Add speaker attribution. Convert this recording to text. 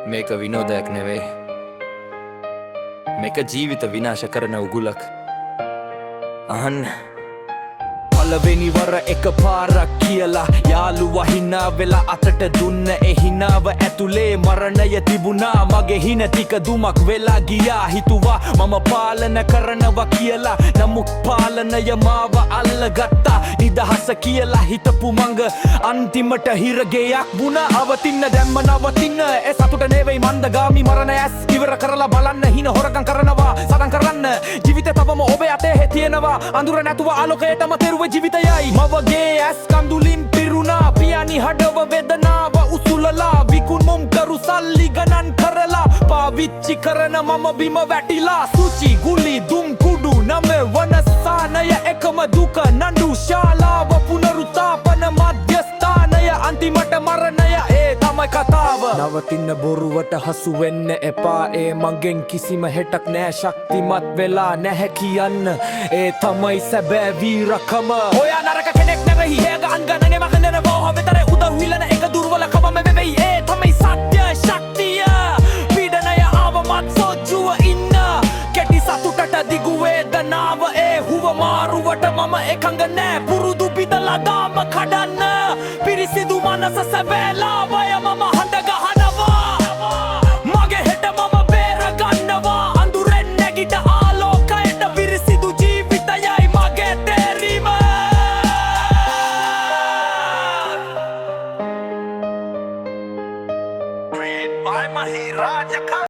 Speaker 1: මේක විනෝදයක් නෙවෙයි. මේක ජීවිත විනාශ කරන උගුලක්. අහන්න.
Speaker 2: පළවෙනි වර එක පාරක් කියලා යාළුවා හිනා වෙලා අතට දුන්න ඒ හිනාව ඇතුලේ මරණය තිබුණා. මගේ හින ටික දුමක් වෙලා ගියා. හිතුවා මම පාලන කරනවා කියලා, නමුත් පාලනය මාව අල්ලගත්තා. නිදහස කියලා හිතපු මඟ අන්තිමට හිරගෙයක් වුණා. අවතින්න දැම්ම නවතින්න ඒ සතුට නෙවෙයි මන්දගාමි මරණ ඇස් ඉවර කරලා බලන්න. හින හොරකම් කරනවා සටන් කරන්න. ජීවිතේ තවම ඔබේ අතේ තියෙනවා. අඳුර නැතුව ආලෝකයටම තෙරුවේ ජීවිතයයි. මවගේ ඇස් කඳුලින් පිරුණා. පියාණි හඩව වේදනාව උසුලලා. විකුණුම් කරු සල්ලි ගණන් කරලා පාවිච්චි කරන මම බිම වැටිලා. සුචි ගුලි දුම් කුඩු නම වනස්ථානය එකම දුක නඩු ශාලාව පුනරුත්ථාපන මධ්‍යස්ථානය අන්තිමට මරණය ඒ තමයි කතාව. නවතින්න බොරුවට හසු වෙන්න එපා. ඒ මගෙන් කිසිම හෙටක් නෑ. ශක්තිමත් වෙලා නැහැ කියන්න ඒ තමයි සැබෑ වීරකම. ඔයා නරක කෙනෙක් නෙවෙයි. හේග අන්ගනගේ මකඳන බෝහ වෙතර උදව් හිලන එක දුර්වලකම වෙවෙයි. ඒ තමයි සත්‍ය ශක්තිය. පීඩනය ආවමත් සෝජුව ඉන්න. කෙටි සතුටට දිගු වේදනාව. ඒ හුව මාරුවට මම එකඟ නෑ. පුරුදු බිදලා දාම කඩන්න. පිරිසිදු මනස සැබෑලාව